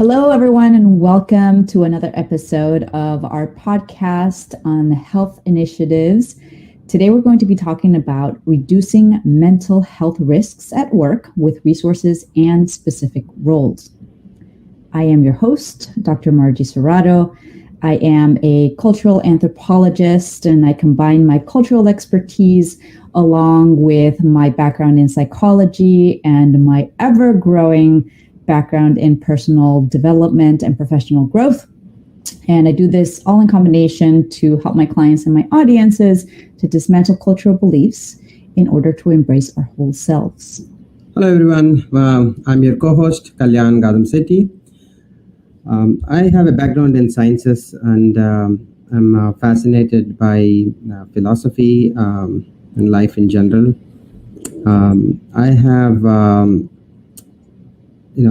Hello, everyone, and welcome to another episode of our podcast on health initiatives. Today, we're going to be talking about reducing mental health risks at work with resources and specific roles. I am your host, Dr. Margie Serrato. I am a cultural anthropologist, and I combine my cultural expertise along with my background in psychology and my ever-growing background in personal development and professional growth. And I do this all in combination to help my clients and my audiences to dismantle cultural beliefs in order to embrace our whole selves. Hello, everyone. I'm your co-host, Kalyan Gadam Sethi. I have a background in sciences, and I'm fascinated by philosophy and life in general. I have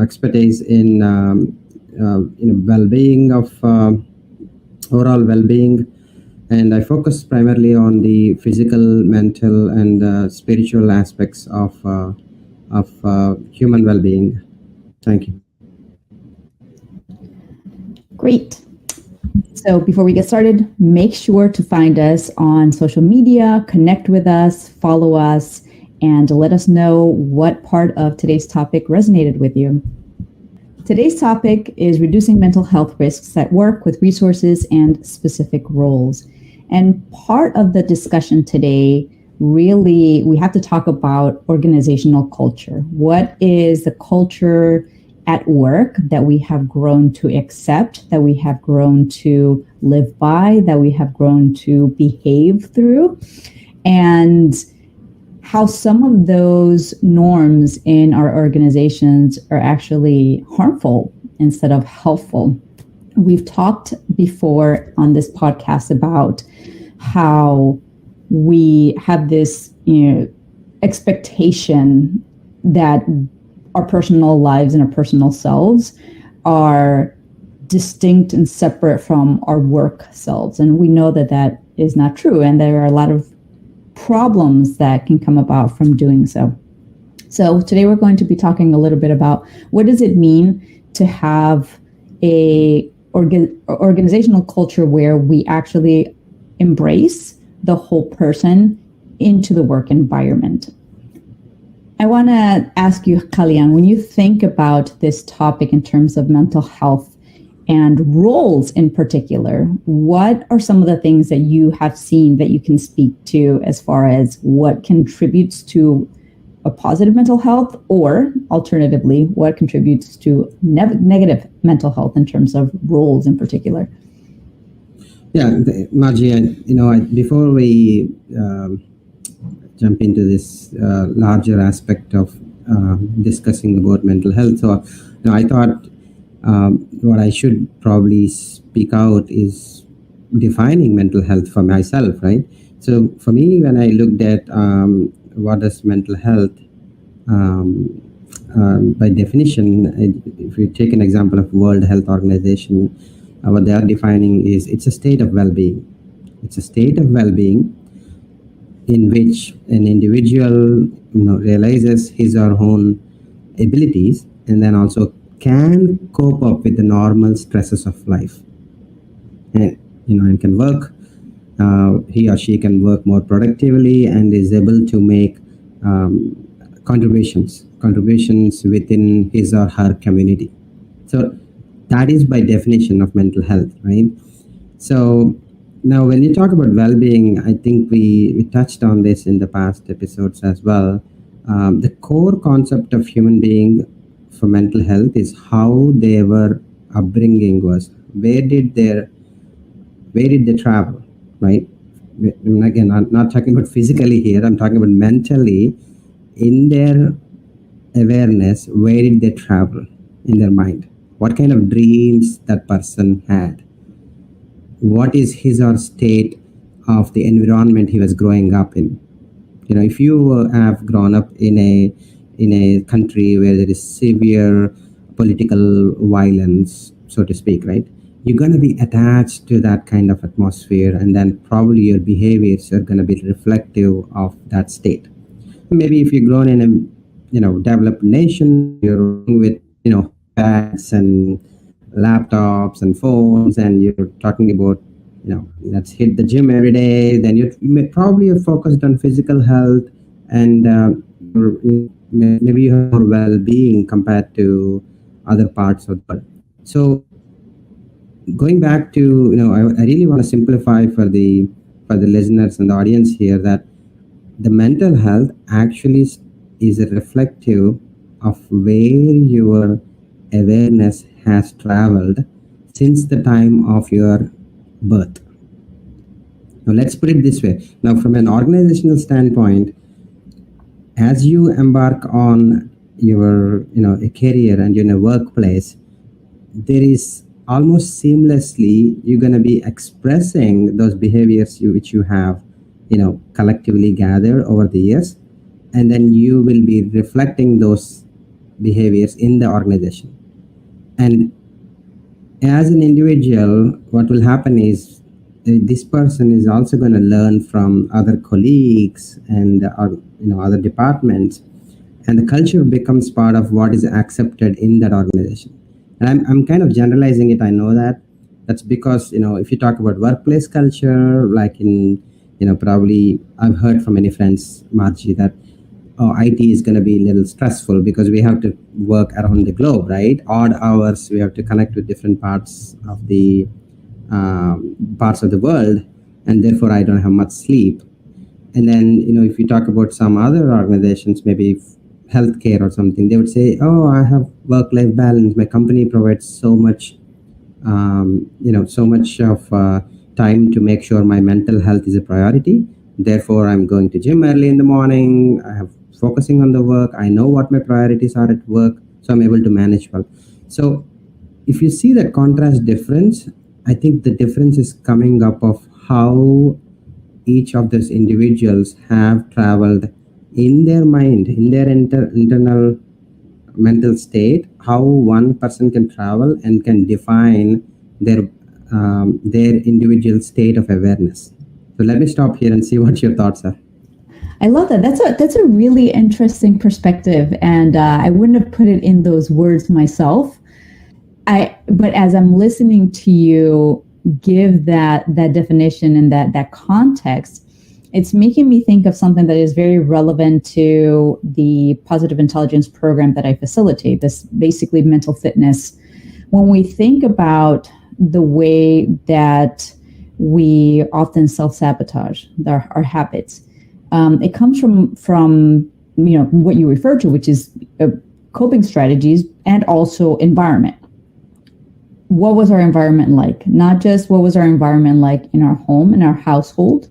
expertise in well-being of overall well-being, and I focus primarily on the physical, mental, and spiritual aspects of human well-being. Thank you. Great. So before we get started, make sure to find us on social media, connect with us, follow us, and let us know what part of today's topic resonated with you. Today's topic is reducing mental health risks at work with resources and specific roles. And part of the discussion today, really, we have to talk about organizational culture. What is the culture at work that we have grown to accept, that we have grown to live by, that we have grown to behave through, and how some of those norms in our organizations are actually harmful instead of helpful. We've talked before on this podcast about how we have this, expectation that our personal lives and our personal selves are distinct and separate from our work selves. And we know that that is not true. And there are a lot of problems that can come about from doing so. So today we're going to be talking a little bit about what does it mean to have a organizational culture where we actually embrace the whole person into the work environment. I want to ask you, Kalyan, when you think about this topic in terms of mental health and roles in particular, what are some of the things that you have seen that you can speak to as far as what contributes to a positive mental health, or alternatively, what contributes to negative mental health in terms of roles in particular? Yeah, Margie, before we jump into this larger aspect of discussing about mental health, so I thought what I should probably speak out is defining mental health for myself, right? So for me, when I looked at what is mental health, by definition, if you take an example of World Health Organization, what they are defining is it's a state of well-being. It's a state of well-being in which an individual realizes his or her own abilities and then also can cope up with the normal stresses of life, and can work. He or she can work more productively and is able to make contributions within his or her community. So that is by definition of mental health, right? So now when you talk about well-being, I think we touched on this in the past episodes as well. The core concept of human being for mental health is how their upbringing was. Where did they travel, right? Again, I'm not talking about physically here. I'm talking about mentally. In their awareness, where did they travel in their mind? What kind of dreams that person had? What is his or state of the environment he was growing up in? If you have grown up in a country where there is severe political violence, so to speak, right? You're going to be attached to that kind of atmosphere, and then probably your behaviors are going to be reflective of that state. Maybe if you're grown in a developed nation, you're working with pads and laptops and phones, and you're talking about, let's hit the gym every day, then you may probably are focused on physical health, and maybe you have more well-being compared to other parts of the world. So going back to, I really want to simplify for the listeners and the audience here that the mental health actually is a reflective of where your awareness has traveled since the time of your birth. Now let's put it this way. Now from an organizational standpoint, as you embark on your a career and in a workplace, there is almost seamlessly you're going to be expressing those behaviors which you have collectively gathered over the years, and then you will be reflecting those behaviors in the organization. And as an individual, what will happen is this person is also going to learn from other colleagues and other departments, and the culture becomes part of what is accepted in that organization. And I'm kind of generalizing it, I know that's because if you talk about workplace culture, like in probably I've heard from many friends, Margie, that IT is going to be a little stressful because we have to work around the globe, right? Odd hours, we have to connect with different parts of the world, and therefore I don't have much sleep. And then if you talk about some other organizations, maybe healthcare or something, they would say, "Oh, I have work-life balance. My company provides so much, so much of time to make sure my mental health is a priority. Therefore, I'm going to gym early in the morning. I have focusing on the work. I know what my priorities are at work, so I'm able to manage well." So, if you see that contrast difference, I think the difference is coming up of how each of those individuals have traveled in their mind, in their internal mental state, how one person can travel and can define their individual state of awareness. So let me stop here and see what your thoughts are. I love that. That's a really interesting perspective, and I wouldn't have put it in those words myself. But as I'm listening to you give that definition and that context, it's making me think of something that is very relevant to the positive intelligence program that I facilitate, this basically mental fitness. When we think about the way that we often self-sabotage our habits, it comes from what you refer to, which is coping strategies and also environment. What was our environment like? Not just what was our environment like in our home, in our household,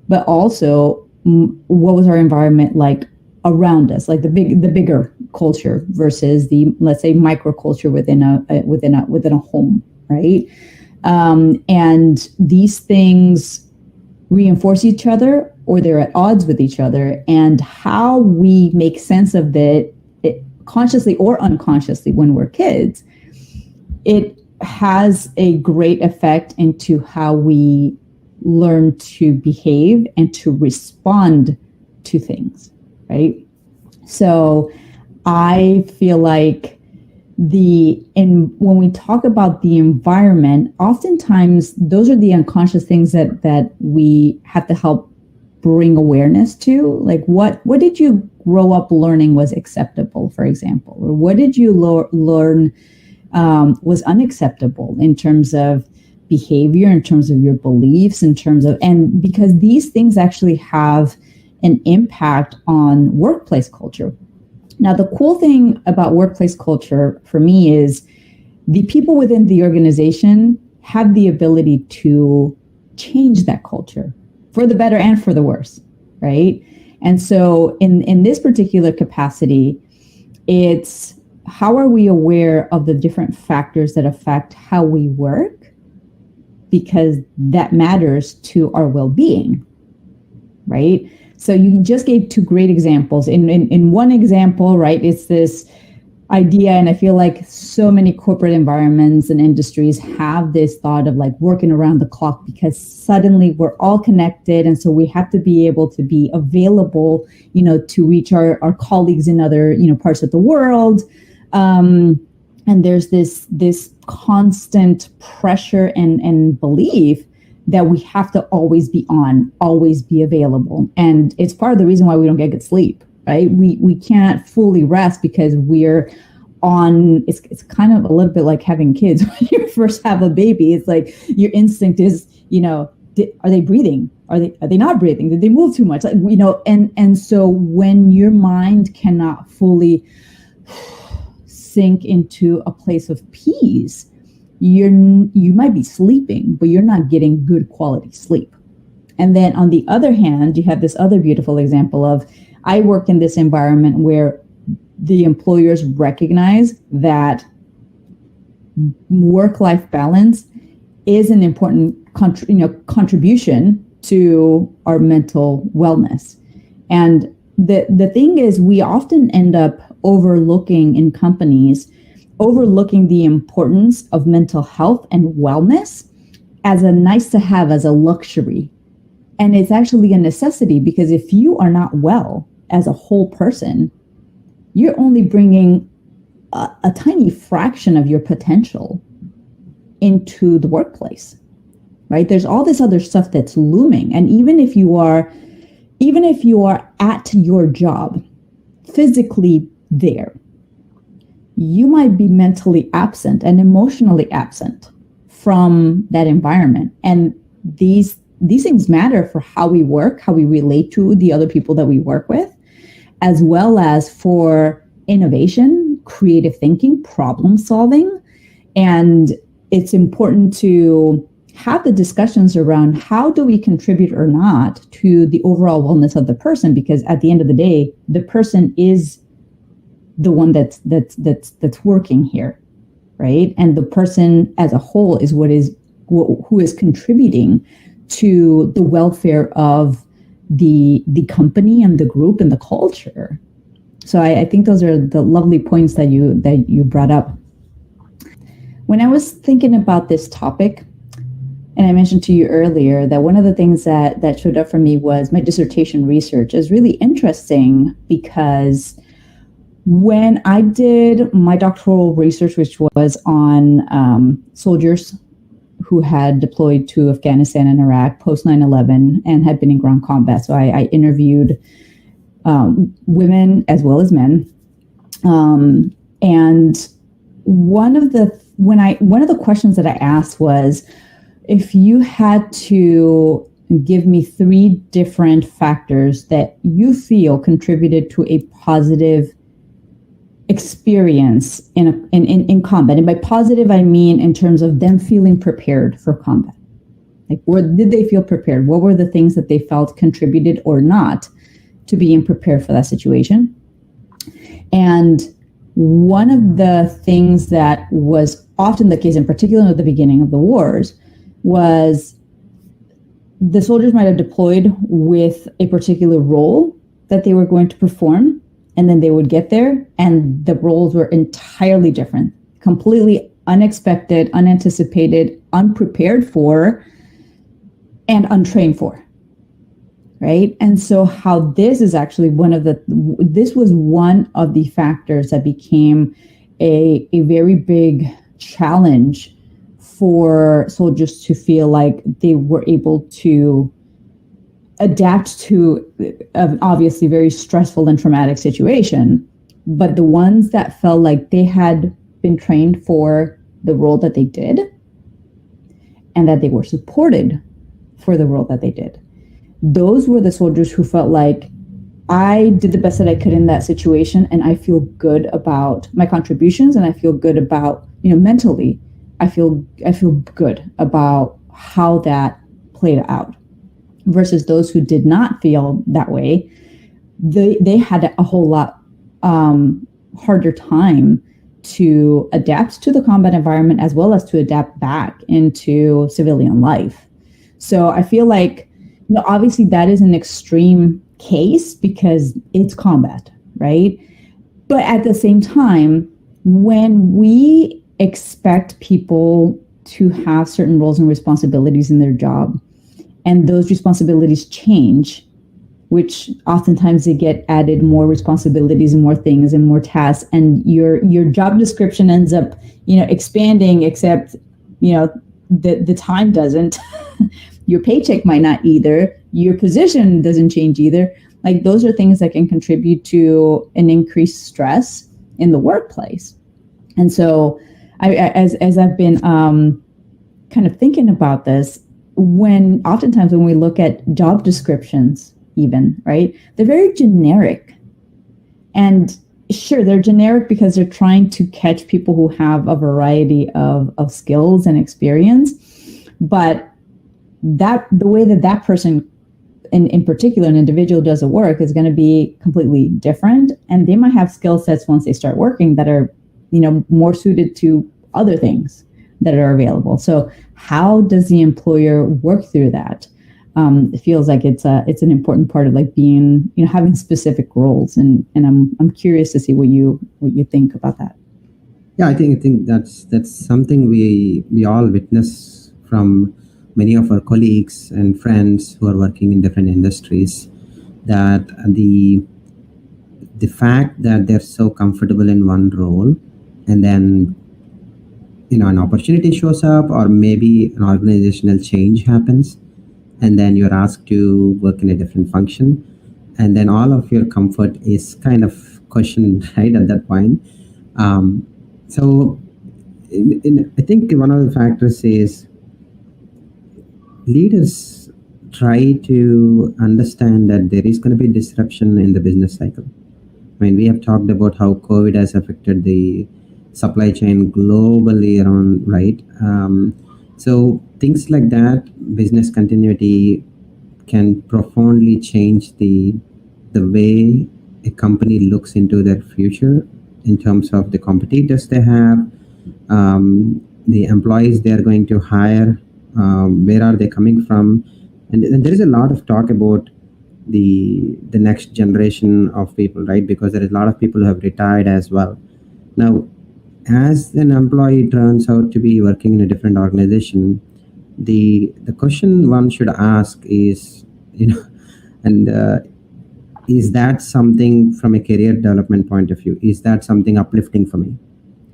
but also what was our environment like around us, like the bigger culture versus the, let's say, microculture within a home, right? And these things reinforce each other, or they're at odds with each other. And how we make sense of it consciously or unconsciously when we're kids, it has a great effect into how we learn to behave and to respond to things, right? So I feel like when we talk about the environment, oftentimes those are the unconscious things that we have to help bring awareness to. Like what did you grow up learning was acceptable, for example, or what did you learn was unacceptable in terms of behavior, in terms of your beliefs, and because these things actually have an impact on workplace culture. Now, the cool thing about workplace culture for me is the people within the organization have the ability to change that culture for the better and for the worse, right? And so in this particular capacity, it's how are we aware of the different factors that affect how we work, because that matters to our well-being, right? So you just gave two great examples. In one example, right, it's this idea, and I feel like so many corporate environments and industries have this thought of like working around the clock because suddenly we're all connected, and so we have to be able to be available, to reach our colleagues in other parts of the world. And there's this constant pressure and belief that we have to always be on, always be available. And it's part of the reason why we don't get good sleep, right? We can't fully rest because we're on, it's kind of a little bit like having kids. When you first have a baby, it's like your instinct is, are they breathing? Are they not breathing? Did they move too much? Like, and so when your mind cannot fully sink into a place of peace, you might be sleeping, but you're not getting good quality sleep. And then on the other hand, you have this other beautiful example of, I work in this environment where the employers recognize that work-life balance is an important contribution to our mental wellness. And the thing is, we often end up overlooking in companies, overlooking the importance of mental health and wellness as a nice to have, as a luxury. And it's actually a necessity, because if you are not well as a whole person, you're only bringing a tiny fraction of your potential into the workplace, right? There's all this other stuff that's looming. And even if you are at your job, physically there, you might be mentally absent and emotionally absent from that environment. And these things matter for how we work, how we relate to the other people that we work with, as well as for innovation, creative thinking, problem solving. And it's important to have the discussions around how do we contribute or not to the overall wellness of the person, because at the end of the day, the person is the one that's working here, right? And the person as a whole is who is contributing to the welfare of the company and the group and the culture. So I think those are the lovely points that you brought up. When I was thinking about this topic, and I mentioned to you earlier that one of the things that showed up for me was my dissertation research is really interesting, because when I did my doctoral research, which was on soldiers who had deployed to Afghanistan and Iraq post 9/11 and had been in ground combat. So I interviewed women as well as men. And one of the questions that I asked was, if you had to give me 3 different factors that you feel contributed to a positive experience in combat. And by positive, I mean in terms of them feeling prepared for combat. Like, did they feel prepared? What were the things that they felt contributed or not to being prepared for that situation? And one of the things that was often the case, in particular at the beginning of the wars, was the soldiers might have deployed with a particular role that they were going to perform. And then they would get there and the roles were entirely different, completely unexpected, unanticipated, unprepared for, and untrained for, right? And so how this is actually this was one of the factors that became a very big challenge for soldiers to feel like they were able to adapt to an obviously very stressful and traumatic situation. But the ones that felt like they had been trained for the role that they did and that they were supported for the role that they did, those were the soldiers who felt like, I did the best that I could in that situation, and I feel good about my contributions, and I feel good about, mentally, I feel good about how that played out. Versus those who did not feel that way, they had a whole lot harder time to adapt to the combat environment, as well as to adapt back into civilian life. So I feel like, obviously that is an extreme case because it's combat, right? But at the same time, when we expect people to have certain roles and responsibilities in their job, and those responsibilities change which oftentimes they get added more responsibilities and more things and more tasks, and your job description ends up, expanding, except, the time doesn't. Your paycheck might not either. Your position doesn't change either. Like, those are things that can contribute to an increased stress in the workplace. And so as I've been kind of thinking about this, oftentimes when we look at job descriptions, even, right, they're very generic. And sure, they're generic because they're trying to catch people who have a variety of skills and experience. But the way that person, in particular, an individual, does the work is going to be completely different. And they might have skill sets once they start working that are, more suited to other things that are available. So how does the employer work through that? It feels like it's an important part of, like, being, having specific roles, and I'm curious to see what you think about that. Yeah, I think that's something we all witness from many of our colleagues and friends who are working in different industries, that the fact that they're so comfortable in one role, and then an opportunity shows up, or maybe an organizational change happens, and then you're asked to work in a different function, and then all of your comfort is kind of questioned right at that point. So I think one of the factors is leaders try to understand that there is going to be disruption in the business cycle. I mean, we have talked about how COVID has affected the supply chain globally around, right? So things like that, business continuity can profoundly change the way a company looks into their future in terms of the competitors they have, the employees they are going to hire, where are they coming from, and there is a lot of talk about the next generation of people, right? Because there is a lot of people who have retired as well. Now, as an employee turns out to be working in a different organization, the question one should ask is, and is that something from a career development point of view? Is that something uplifting for me,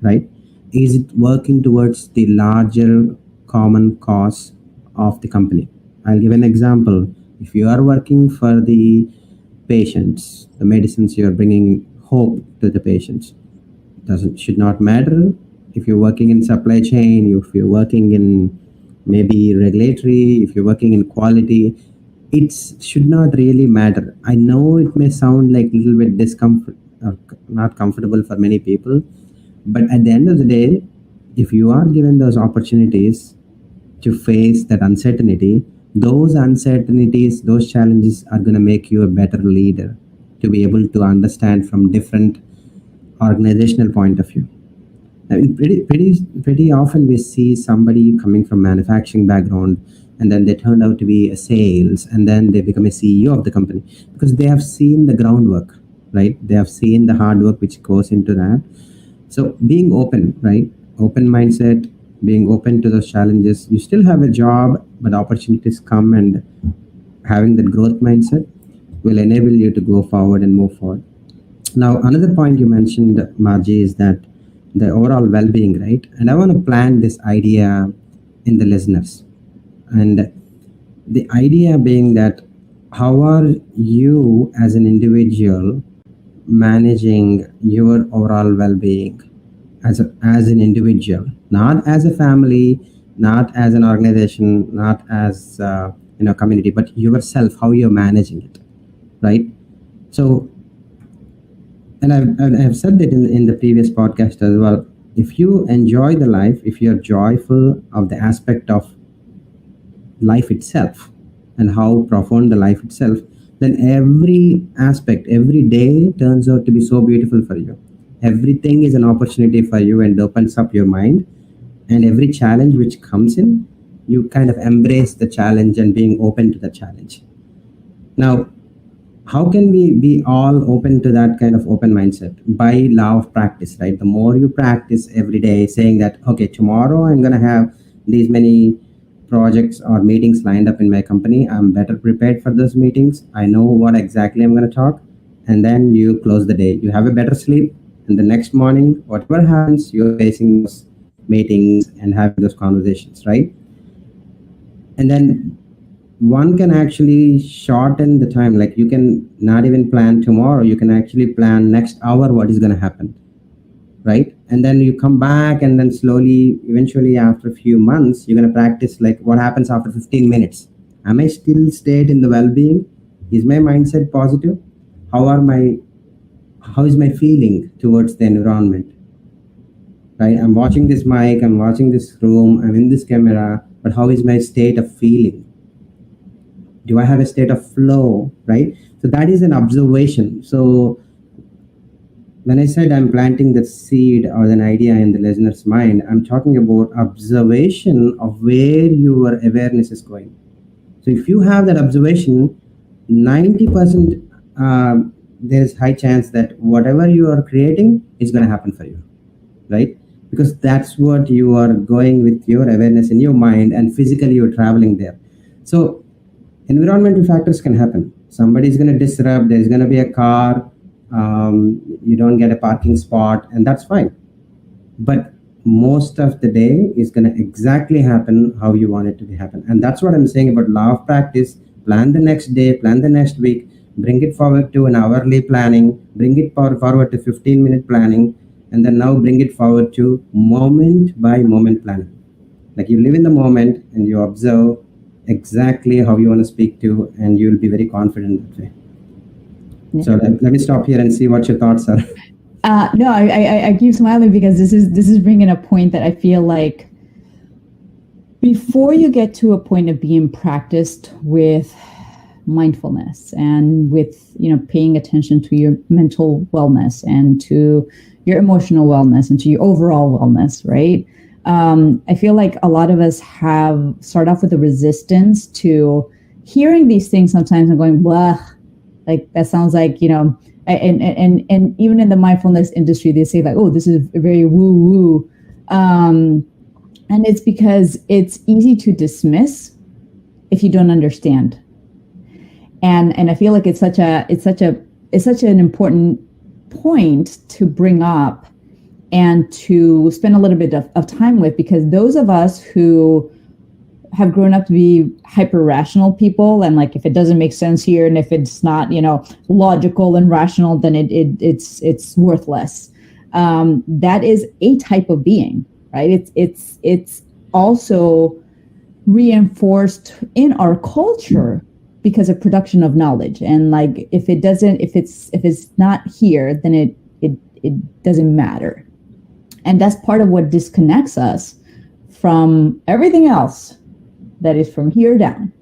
right? Is it working towards the larger common cause of the company? I'll give an example. If you are working for the patients, the medicines you are bringing hope to the patients, should not matter if you're working in supply chain, if you're working in maybe regulatory, if you're working in quality. It should not really matter. I know it may sound like a little bit discomfort or not comfortable for many people, but at the end of the day, if you are given those opportunities to face that uncertainty, those uncertainties, those challenges are going to make you a better leader, to be able to understand from different organizational point of view. I mean, pretty often we see somebody coming from manufacturing background, and then they turn out to be a sales, and then they become a CEO of the company, because they have seen the groundwork, right? They have seen the hard work which goes into that. So being open, right? Open mindset, being open to those challenges. You still have a job, but opportunities come, and having that growth mindset will enable you to go forward and move forward. Now, another point you mentioned, Margie, is that the overall well-being, right? And I want to plant this idea in the listeners. And the idea being that, how are you as an individual managing your overall well-being as an individual, not as a family, not as an organization, not as community, but yourself, how you're managing it, right? So, and I've said that in the previous podcast as well. If you enjoy the life, if you're joyful of the aspect of life itself and how profound the life itself, then every aspect, every day turns out to be so beautiful for you. Everything is an opportunity for you and opens up your mind. And every challenge which comes in, you kind of embrace the challenge and being open to the challenge. Now, how can we be all open to that kind of open mindset? By law of practice, right? The more you practice every day, saying that, okay, tomorrow I'm going to have these many projects or meetings lined up in my company, I'm better prepared for those meetings. I know what exactly I'm going to talk. And then you close the day. You have a better sleep. And the next morning, whatever happens, you're facing those meetings and having those conversations, right? And then one can actually shorten the time. Like you can not even plan tomorrow. You can actually plan next hour what is going to happen, right? And then you come back and then slowly, eventually after a few months, you're going to practice like what happens after 15 minutes. Am I still stayed in the well-being? Is my mindset positive? How is my feeling towards the environment, right? I'm watching this mic, I'm watching this room, I'm in this camera, but how is my state of feeling? Do I have a state of flow, right? So that is an observation. So when I said I'm planting the seed or an idea in the listener's mind, I'm talking about observation of where your awareness is going. So if you have that observation, 90% there's high chance that whatever you are creating is going to happen for you, right? Because that's what you are going with your awareness in your mind, and physically you're traveling there. So environmental factors can happen. Somebody is going to disrupt. There's going to be a car. You don't get a parking spot, and that's fine. But most of the day is going to exactly happen how you want it to be happen. And that's what I'm saying about law of practice. Plan the next day, plan the next week, bring it forward to an hourly planning, bring it forward to 15-minute planning, and then now bring it forward to moment by moment planning. Like you live in the moment and you observe exactly how you want to speak to, and you'll be very confident that way. Yeah. So let me stop here and see what your thoughts are. No, I keep smiling because this is bringing a point that I feel like before you get to a point of being practiced with mindfulness and with, paying attention to your mental wellness and to your emotional wellness and to your overall wellness, right? I feel like a lot of us start off with a resistance to hearing these things sometimes and going, blah, like that sounds like, and even in the mindfulness industry, they say like, oh, this is very woo-woo. And it's because it's easy to dismiss if you don't understand. And I feel like it's such an important point to bring up and to spend a little bit of time with, because those of us who have grown up to be hyper rational people, and like if it doesn't make sense here and if it's not logical and rational, then it's worthless. That is a type of being, right? It's also reinforced in our culture because of production of knowledge, and like if it's not here, then it doesn't matter. And that's part of what disconnects us from everything else that is from here down,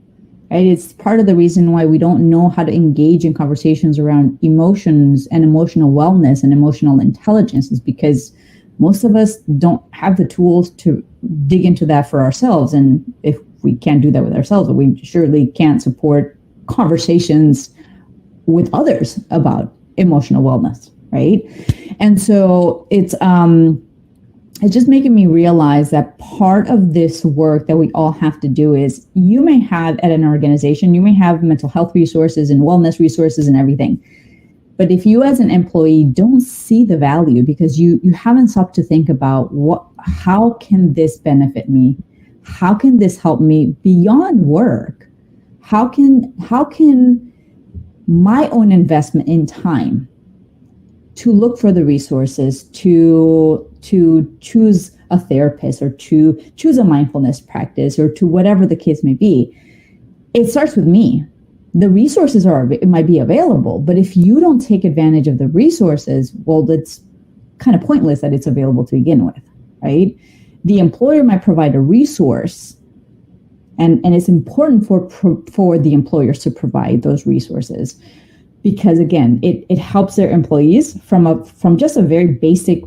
right? It's part of the reason why we don't know how to engage in conversations around emotions and emotional wellness and emotional intelligence, is because most of us don't have the tools to dig into that for ourselves. And if we can't do that with ourselves, we surely can't support conversations with others about emotional wellness, right? And so it's just making me realize that part of this work that we all have to do is, you may have at an organization, you may have mental health resources and wellness resources and everything. But if you as an employee don't see the value because you haven't stopped to think about how can this benefit me? How can this help me beyond work? How can my own investment in time to look for the resources, to choose a therapist or to choose a mindfulness practice or to whatever the case may be, it starts with me. The resources it might be available, but if you don't take advantage of the resources, well, it's kind of pointless that it's available to begin with, right? The employer might provide a resource, and it's important for the employers to provide those resources, because again, it helps their employees from just a very basic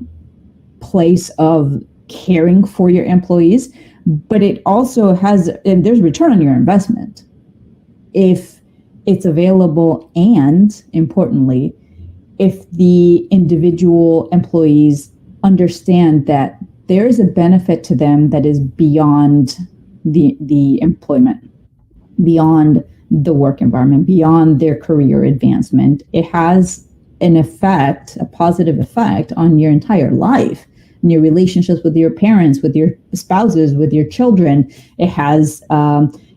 place of caring for your employees, but it also there's return on your investment if it's available, and importantly, if the individual employees understand that there is a benefit to them that is beyond the employment, beyond the work environment, beyond their career advancement. It has an effect, a positive effect on your entire life, and your relationships with your parents, with your spouses, with your children. It has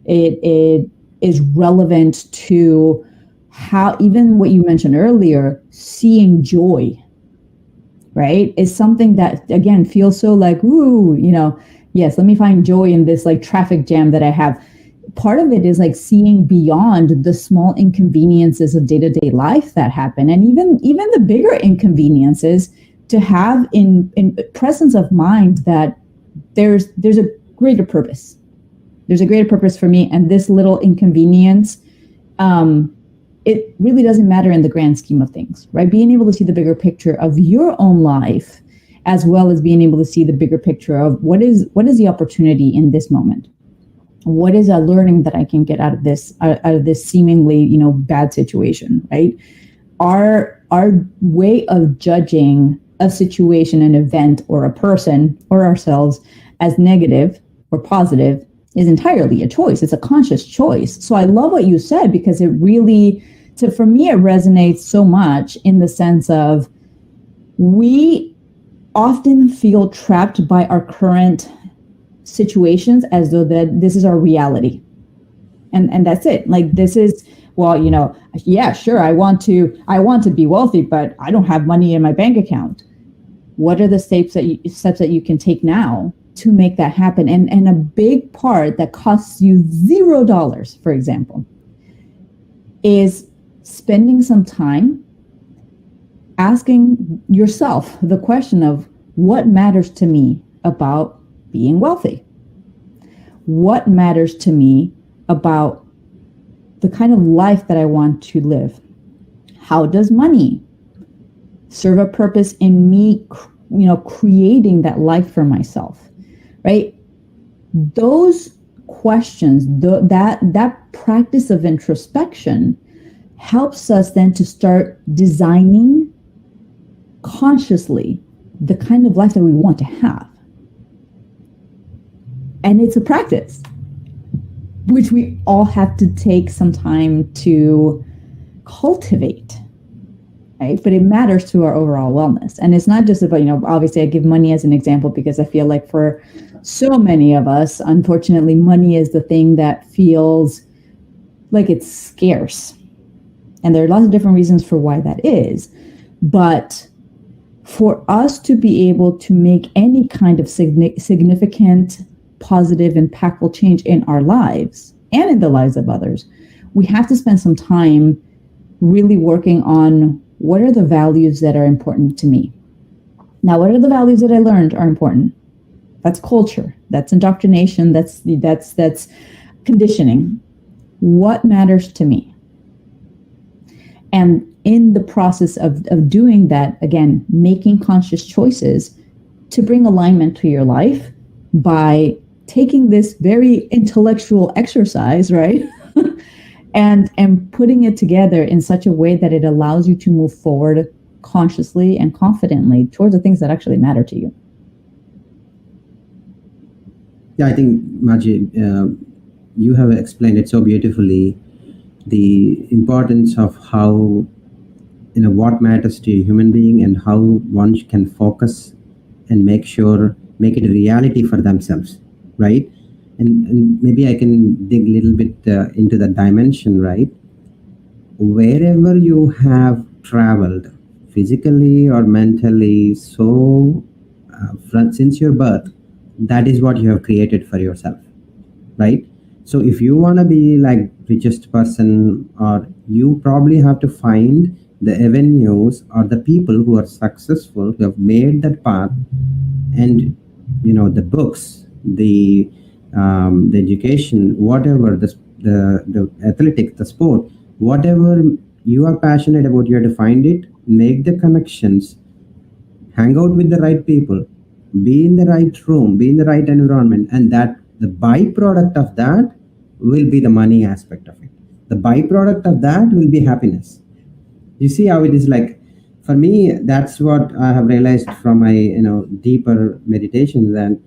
it is relevant to how, even what you mentioned earlier, seeing joy, right, is something that, again, feels so like, ooh, yes, let me find joy in this like traffic jam that I have. Part of it is like seeing beyond the small inconveniences of day-to-day life that happen, and even the bigger inconveniences, to have in presence of mind that there's a greater purpose. There's a greater purpose for me, and this little inconvenience, it really doesn't matter in the grand scheme of things, right? Being able to see the bigger picture of your own life, as well as being able to see the bigger picture of what is the opportunity in this moment. What is a learning that I can get out of this seemingly, bad situation, right? Our way of judging a situation, an event, or a person, or ourselves as negative or positive is entirely a choice. It's a conscious choice. So I love what you said, because it really, for me, it resonates so much, in the sense of, we often feel trapped by our current situations as though that this is our reality, and that's it. Like, this is, well, yeah, sure, I want to be wealthy, but I don't have money in my bank account. What are the steps that you can take now to make that happen? And a big part that costs you $0, for example, is spending some time asking yourself the question of, what matters to me about being wealthy? What matters to me about the kind of life that I want to live? How does money serve a purpose in me, creating that life for myself, right? Those questions, that practice of introspection helps us then to start designing consciously the kind of life that we want to have. And it's a practice, which we all have to take some time to cultivate, right? But it matters to our overall wellness. And it's not just about, obviously I give money as an example, because I feel like for so many of us, unfortunately, money is the thing that feels like it's scarce. And there are lots of different reasons for why that is. But for us to be able to make any kind of significant, positive, impactful change in our lives and in the lives of others, we have to spend some time really working on, what are the values that are important to me? Now, what are the values that I learned are important? That's culture. That's indoctrination. That's conditioning. What matters to me? And in the process of doing that, again, making conscious choices to bring alignment to your life by taking this very intellectual exercise, right? and putting it together in such a way that it allows you to move forward consciously and confidently towards the things that actually matter to you. Yeah, I think, Margie, you have explained it so beautifully, the importance of how, what matters to a human being, and how one can focus and make it a reality for themselves, right? And maybe I can dig a little bit into that dimension, right? Wherever you have traveled physically or mentally, so since your birth, that is what you have created for yourself, right? So if you want to be like richest person, or you probably have to find the avenues or the people who are successful, who have made that path, and the books, the education, whatever, the athletics, the sport, whatever you are passionate about, you have to find it, make the connections, hang out with the right people, be in the right room, be in the right environment, and that the byproduct of that will be the money aspect of it. The byproduct of that will be happiness. You see how it is? Like, for me, that's what I have realized from my deeper meditation, that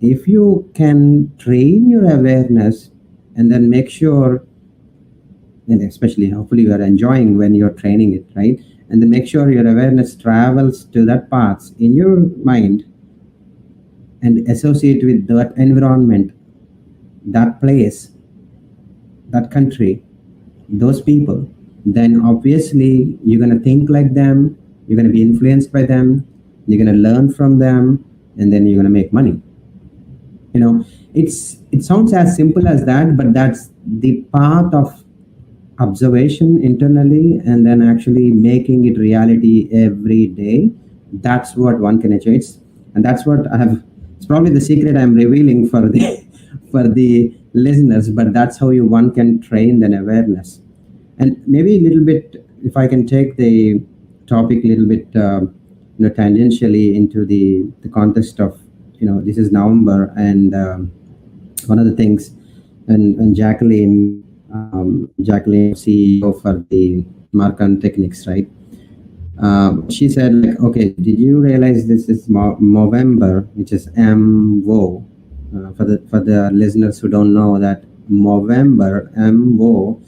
if you can train your awareness and then make sure, and especially hopefully you are enjoying when you're training it, right? And then make sure your awareness travels to that path in your mind and associate with that environment, that place, that country, those people, then obviously you're going to think like them, you're going to be influenced by them, you're going to learn from them, and then you're going to make money. You know, it sounds as simple as that, but that's the path of observation internally and then actually making it reality every day. That's what one can achieve. And that's what I have, it's probably the secret I'm revealing for the for the listeners, but that's how you one can train an awareness. And maybe a little bit, if I can take the topic a little bit tangentially into the context of, this is November, and one of the things, and Jacqueline, CEO for the MarComTech-niques, right? She said, like, okay, did you realize this is Movember, which is MO? For the listeners who don't know that Movember, MO,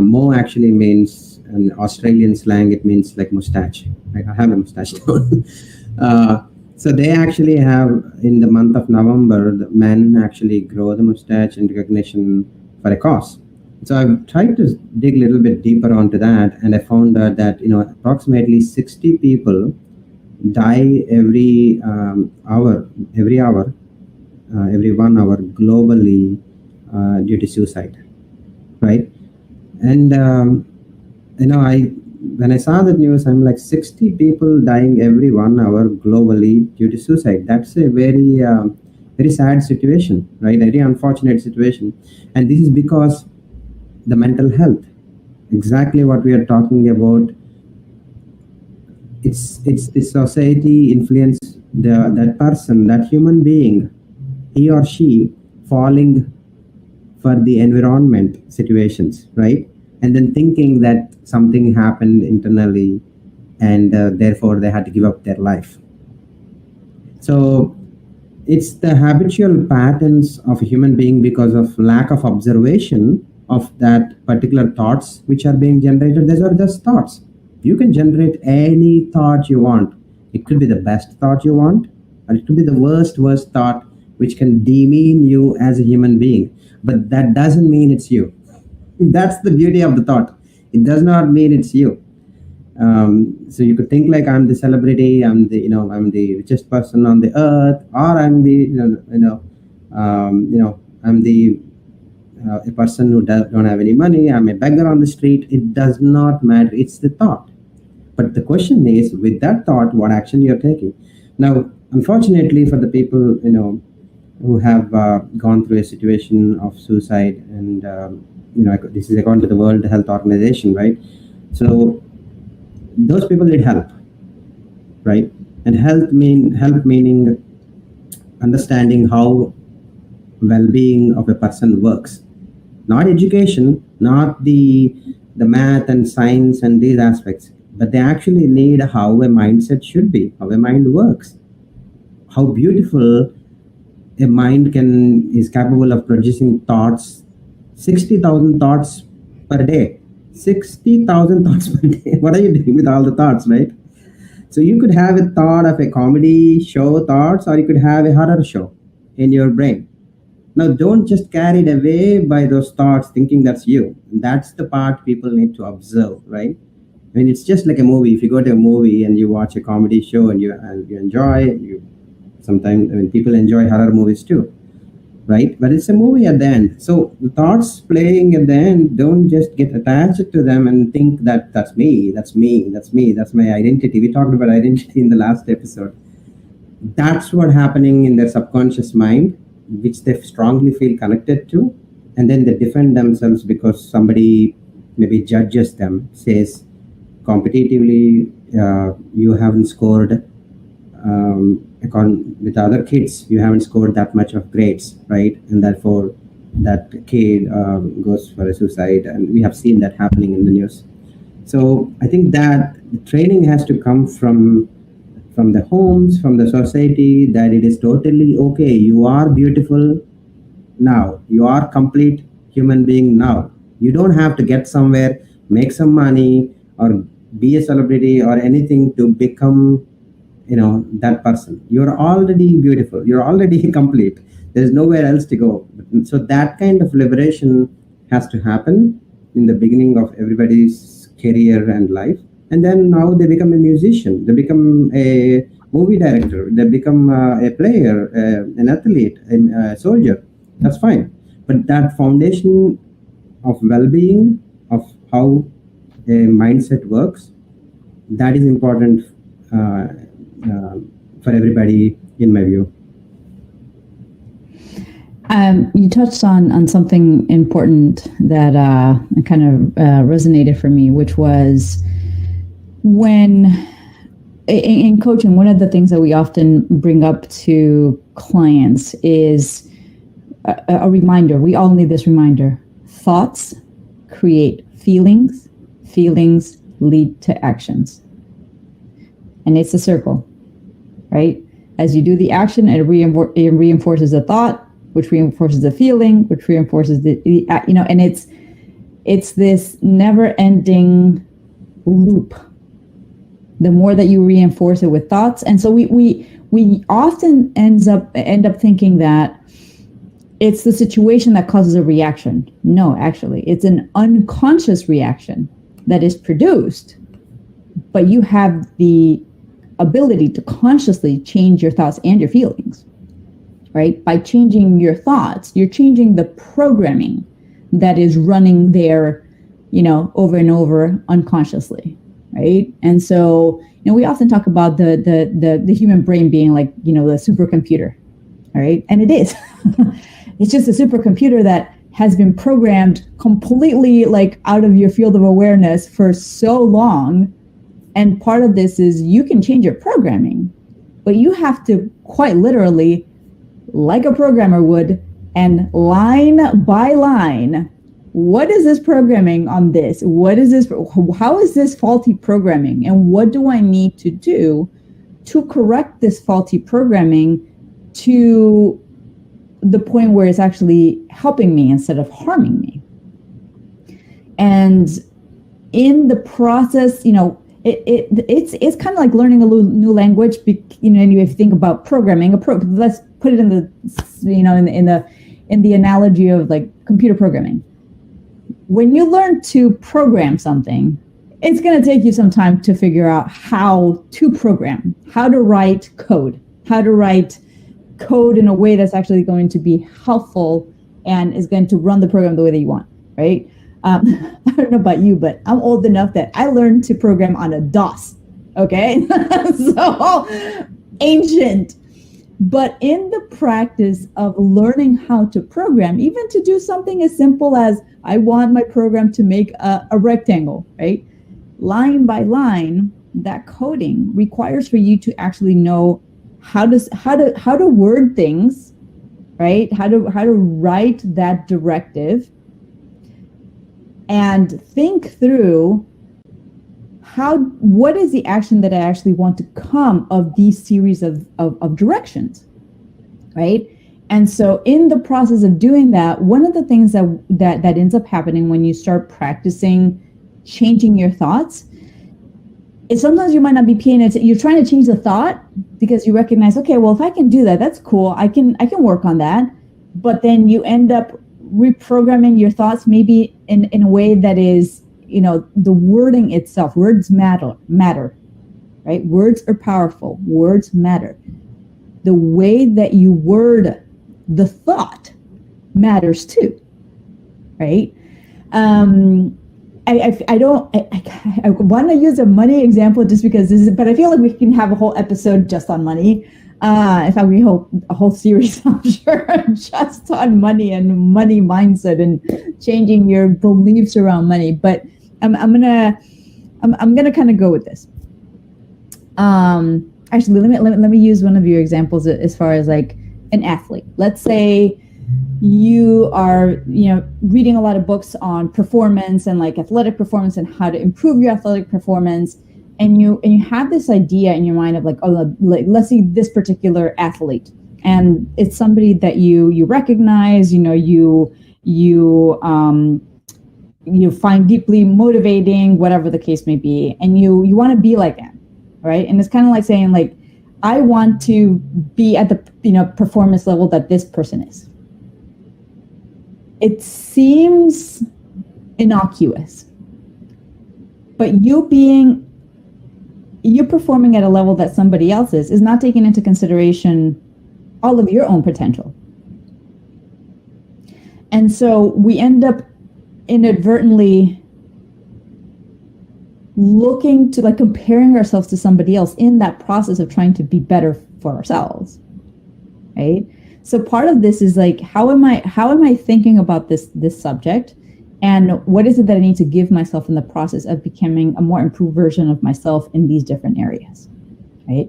Mo actually means, in Australian slang, it means like mustache. Like I have a mustache now. So they actually have, in the month of November, the men actually grow the mustache in recognition for a cause. So I've tried to dig a little bit deeper onto that, and I found out that approximately 60 people die every hour, every 1 hour globally due to suicide, right? And I when I saw that news, I'm like 60 people dying every 1 hour globally due to suicide. That's a very sad situation, right? A very unfortunate situation, and this is because the mental health, exactly what we are talking about. It's the society influence that person, that human being, he or she falling for the environment situations, right? And then thinking that something happened internally, and therefore they had to give up their life. So it's the habitual patterns of a human being because of lack of observation of that particular thoughts which are being generated. These are just thoughts. You can generate any thought you want. It could be the best thought you want, or it could be the worst thought which can demean you as a human being. But that doesn't mean it's you. That's the beauty of the thought. It does not mean it's you. So you could think like, I'm the celebrity, I'm the richest person on the earth, or I'm the I'm the a person who don't have any money, I'm a beggar on the street. It does not matter. It's the thought. But the question is, with that thought, what action you're taking? Now, unfortunately, for the people who have gone through a situation of suicide, and this is according to the World Health Organization, right? So those people need help, right? And help meaning understanding how well-being of a person works, not education, not the math and science and these aspects, but they actually need how a mindset should be, how a mind works, how beautiful a mind is capable of producing thoughts, 60,000 thoughts per day. 60,000 thoughts per day. What are you doing with all the thoughts, right? So you could have a thought of a comedy show thoughts, or you could have a horror show in your brain. Now, don't just carried away by those thoughts thinking that's you. That's the part people need to observe, right? I mean, it's just like a movie. If you go to a movie and you watch a comedy show and you enjoy, sometimes, I mean, people enjoy horror movies too, right? But it's a movie at the end. So the thoughts playing at the end, don't just get attached to them and think that that's me, that's my identity. We talked about identity in the last episode. That's what happening in their subconscious mind, which they strongly feel connected to, and then they defend themselves because somebody maybe judges them, says competitively, you haven't scored with other kids, you haven't scored that much of grades, right? And therefore that kid goes for a suicide, and we have seen that happening in the news. So I think that the training has to come from from the homes, from the society, that it is totally okay. You are beautiful now. You are complete human being now. You don't have to get somewhere, make some money, or be a celebrity or anything to become, that person. You're already beautiful. You're already complete. There's nowhere else to go. So that kind of liberation has to happen in the beginning of everybody's career and life. And then now they become a musician, they become a movie director, they become a player, an athlete, a soldier. That's fine. But that foundation of well-being, of how a mindset works, that is important uh, uh, for everybody, in my view. You touched on something important that kind of resonated for me, which was when in coaching, one of the things that we often bring up to clients is a reminder. We all need this reminder. Thoughts create feelings. Feelings lead to actions. And it's a circle, right? As you do the action, it reinforces the thought, which reinforces the feeling, which reinforces and it's this never-ending loop. The more that you reinforce it with thoughts, and so we often end up thinking that it's the situation that causes a reaction. No, actually, it's an unconscious reaction that is produced, but you have the ability to consciously change your thoughts and your feelings. Right? By changing your thoughts, you're changing the programming that is running there, over and over unconsciously, right? And so, we often talk about the human brain being like, the supercomputer, all right? And it is. It's just a supercomputer that has been programmed completely like out of your field of awareness for so long. And part of this is you can change your programming, but you have to quite literally, like a programmer would, and line by line, what is this programming on this? What is this? How is this faulty programming? And what do I need to do to correct this faulty programming to the point where it's actually helping me instead of harming me? And in the process, it's kind of like learning a new language. And if you think about programming, let's put it in the in the analogy of like computer programming. When you learn to program something, it's going to take you some time to figure out how to program, how to write code in a way that's actually going to be helpful and is going to run the program the way that you want, right? I don't know about you, but I'm old enough that I learned to program on a DOS, okay? So ancient. But in the practice of learning how to program, even to do something as simple as I want my program to make a rectangle, right? Line by line, that coding requires for you to actually know how to word things, right? How to write that directive and think through what is the action that I actually want to come of these series of directions, right? And so in the process of doing that, one of the things that ends up happening when you start practicing changing your thoughts is sometimes you might not be paying attention. You're trying to change the thought because you recognize, okay, well, if I can do that, that's cool. I can work on that. But then you end up reprogramming your thoughts maybe in a way that is, the wording itself. Words matter, right? Words are powerful. Words matter. The way that you word the thought matters too, right? I want to use a money example just because but I feel like we can have a whole episode just on money. In fact, we hope a whole series, I'm sure, just on money and money mindset and changing your beliefs around money. But I'm gonna kind of go with this. Actually, let me use one of your examples as far as like an athlete. Let's say you are, reading a lot of books on performance and like athletic performance and how to improve your athletic performance. and you have this idea in your mind of like, oh, let's see this particular athlete, and it's somebody that you recognize, you find deeply motivating, whatever the case may be, and you want to be like them, right? And it's kind of like saying like, I want to be at the performance level that this person is. It seems innocuous, but you performing at a level that somebody else is not taking into consideration all of your own potential. And so we end up inadvertently looking to like comparing ourselves to somebody else in that process of trying to be better for ourselves, right? So part of this is like, how am I thinking about this subject, and what is it that I need to give myself in the process of becoming a more improved version of myself in these different areas, right?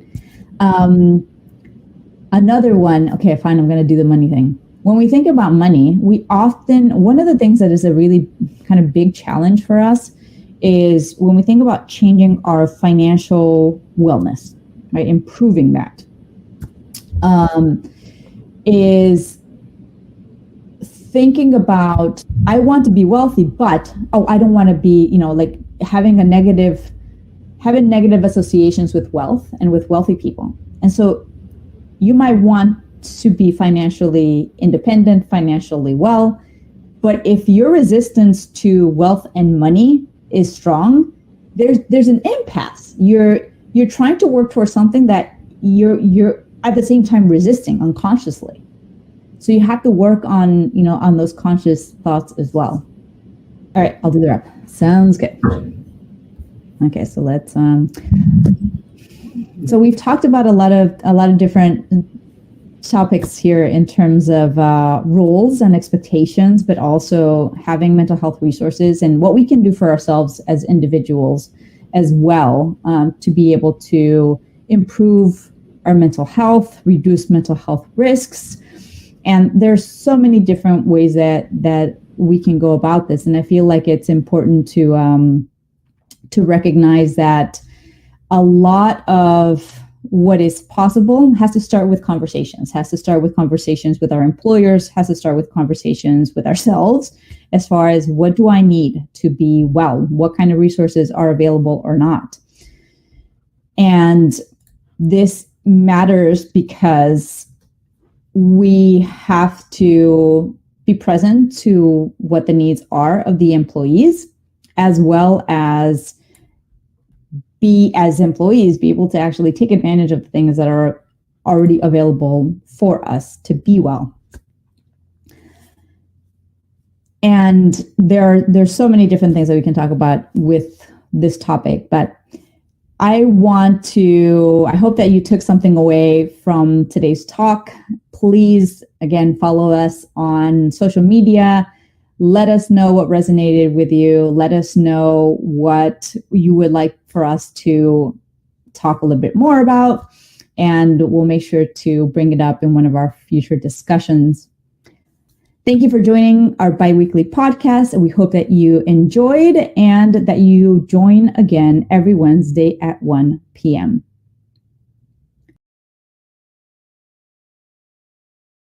Another one, okay, fine, I'm going to do the money thing. When we think about money, one of the things that is a really kind of big challenge for us is when we think about changing our financial wellness, right? Improving that, is thinking about, I want to be wealthy, but, I don't want to be, like having negative associations with wealth and with wealthy people. And so you might want to be financially independent, financially well, but if your resistance to wealth and money is strong, there's an impasse. You're trying to work towards something that you're at the same time resisting unconsciously. So you have to work on those conscious thoughts as well. All right, I'll do the rep. Sounds good. Okay, so let's so we've talked about a lot of different topics here in terms of roles and expectations, but also having mental health resources and what we can do for ourselves as individuals as well, to be able to improve our mental health, reduce mental health risks. And there's so many different ways that we can go about this. And I feel like it's important to recognize that a lot of what is possible has to start with conversations, with our employers, has to start with conversations with ourselves, as far as what do I need to be well? What kind of resources are available or not? And this matters because we have to be present to what the needs are of the employees, as well as as employees, be able to actually take advantage of the things that are already available for us to be well. And there's so many different things that we can talk about with this topic, but I hope that you took something away from today's talk. Please, again, follow us on social media. Let us know what resonated with you. Let us know what you would like for us to talk a little bit more about, and we'll make sure to bring it up in one of our future discussions. Thank you for joining our biweekly podcast, and we hope that you enjoyed and that you join again every Wednesday at 1 p.m.